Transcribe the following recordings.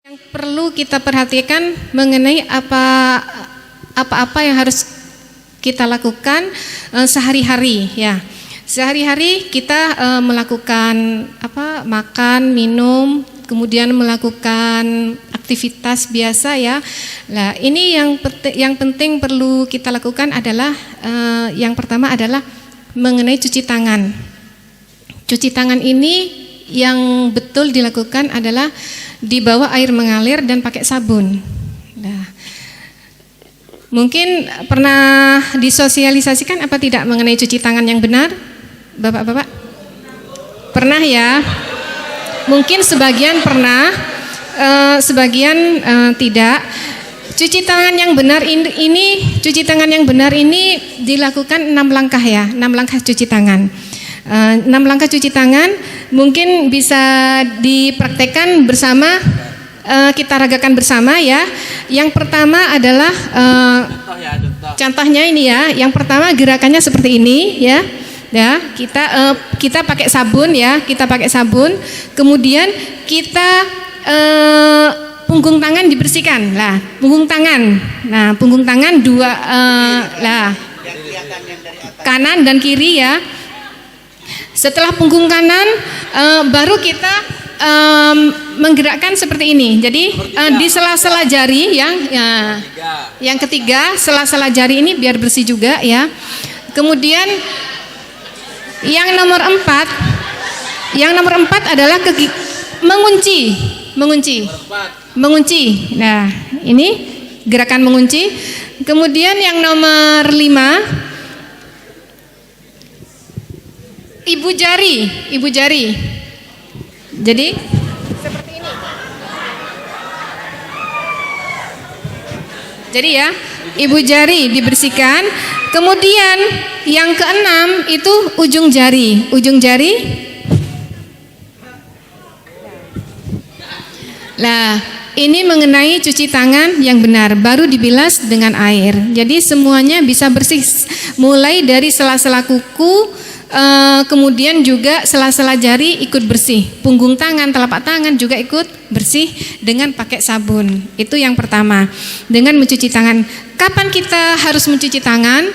Yang perlu kita perhatikan mengenai apa-apa yang harus kita lakukan sehari-hari ya. Sehari-hari kita melakukan makan, minum, kemudian melakukan aktivitas biasa ya. Nah, ini yang penting perlu kita lakukan adalah yang pertama adalah mengenai cuci tangan. Cuci tangan ini yang betul dilakukan adalah di bawah air mengalir dan pakai sabun. Nah, mungkin pernah disosialisasikan apa tidak mengenai cuci tangan yang benar, Bapak-bapak? Pernah ya? Mungkin sebagian pernah, sebagian tidak. Cuci tangan yang benar ini dilakukan 6 langkah ya, 6 langkah cuci tangan. 6 langkah cuci tangan mungkin bisa dipraktekkan bersama, kita ragakan bersama ya. Yang pertama adalah contohnya ini ya. Yang pertama gerakannya seperti ini ya. Ya, kita pakai sabun ya, kita pakai sabun. Kemudian kita punggung tangan dibersihkan. Lah, punggung tangan. Nah, punggung tangan dua kanan dan kiri ya. Setelah punggung kanan baru kita menggerakkan seperti ini. Jadi di sela-sela jari yang ketiga, sela-sela jari ini biar bersih juga ya. Kemudian yang nomor 4 adalah mengunci. Nah, ini gerakan mengunci. Kemudian yang nomor 5 ibu jari. Jadi seperti ini. Jadi ya, ibu jari dibersihkan. Kemudian yang keenam itu ujung jari. Nah, ini mengenai cuci tangan yang benar, baru dibilas dengan air. Jadi semuanya bisa bersih, mulai dari sela-sela kuku. Kemudian juga sela-sela jari ikut bersih, punggung tangan, telapak tangan juga ikut bersih dengan pakai sabun. Itu yang pertama, dengan mencuci tangan. Kapan kita harus mencuci tangan?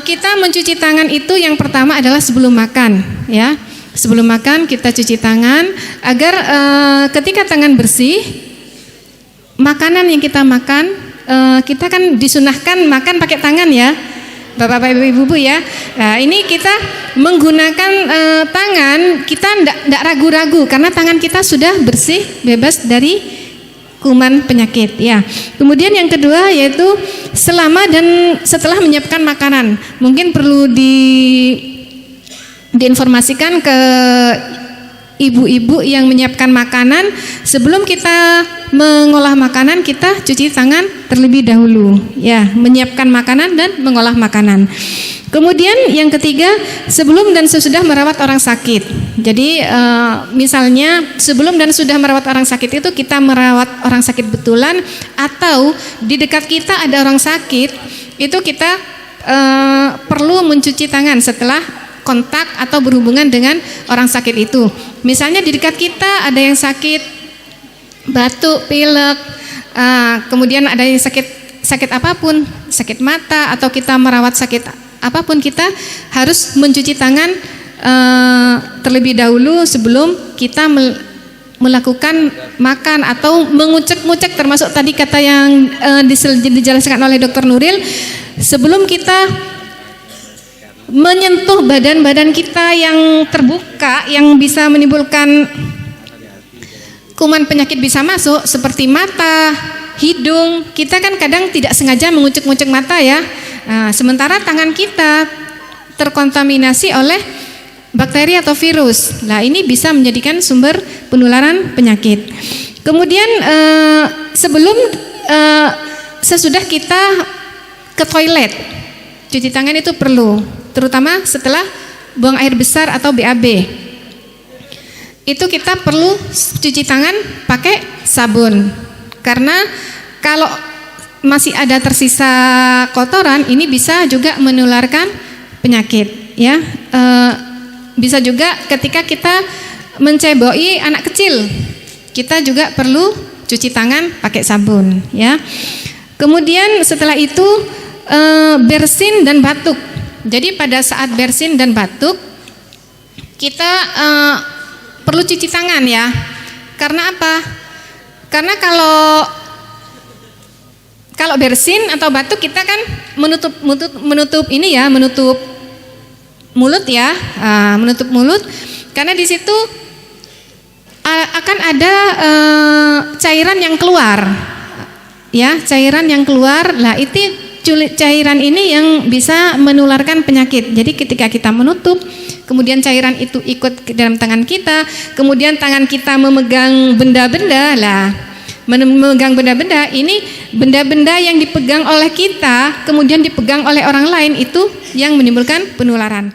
Kita mencuci tangan itu yang pertama adalah sebelum makan ya. Sebelum makan kita cuci tangan agar ketika tangan bersih, makanan yang kita makan, kita kan disunahkan makan pakai tangan ya, Bapak-bapak, Ibu-ibu ya. Nah, ini kita menggunakan tangan, kita tidak ragu-ragu karena tangan kita sudah bersih, bebas dari kuman penyakit ya. Kemudian yang kedua yaitu selama dan setelah menyiapkan makanan. Mungkin perlu diinformasikan ke ibu-ibu yang menyiapkan makanan, sebelum kita mengolah makanan kita cuci tangan terlebih dahulu ya, menyiapkan makanan dan mengolah makanan. Kemudian yang ketiga, sebelum dan sesudah merawat orang sakit. Jadi misalnya sebelum dan sudah merawat orang sakit itu kita merawat orang sakit betulan, atau di dekat kita ada orang sakit, itu kita perlu mencuci tangan setelah kontak atau berhubungan dengan orang sakit itu. Misalnya di dekat kita ada yang sakit batuk, pilek, kemudian ada yang sakit apapun, sakit mata, atau kita merawat sakit apapun, kita harus mencuci tangan terlebih dahulu sebelum kita melakukan makan atau mengucek-ngucek, termasuk tadi kata yang dijelaskan oleh Dr. Nuril, sebelum kita menyentuh badan-badan kita yang terbuka, yang bisa menimbulkan kuman penyakit bisa masuk, seperti mata, hidung. Kita kan kadang tidak sengaja mengucek-ngucek mata ya. Nah, sementara tangan kita terkontaminasi oleh bakteri atau virus. Nah, ini bisa menjadikan sumber penularan penyakit. Kemudian sesudah kita ke toilet, cuci tangan itu perlu, terutama setelah buang air besar atau BAB. Itu kita perlu cuci tangan pakai sabun. Karena kalau masih ada tersisa kotoran, ini bisa juga menularkan penyakit ya. Bisa juga ketika kita menceboi anak kecil, kita juga perlu cuci tangan pakai sabun, ya. Kemudian setelah itu bersin dan batuk. Jadi pada saat bersin dan batuk kita perlu cuci tangan, ya. Karena apa? Karena kalau bersin atau batuk kita kan menutup ini ya, menutup mulut ya, menutup mulut. Karena di situ akan ada cairan yang keluar, ya, cairan yang keluar. Lah itu cairan ini yang bisa menularkan penyakit. Jadi ketika kita menutup, kemudian cairan itu ikut ke dalam tangan kita, kemudian tangan kita memegang benda-benda, lah memegang benda-benda, ini benda-benda yang dipegang oleh kita, kemudian dipegang oleh orang lain, itu yang menimbulkan penularan.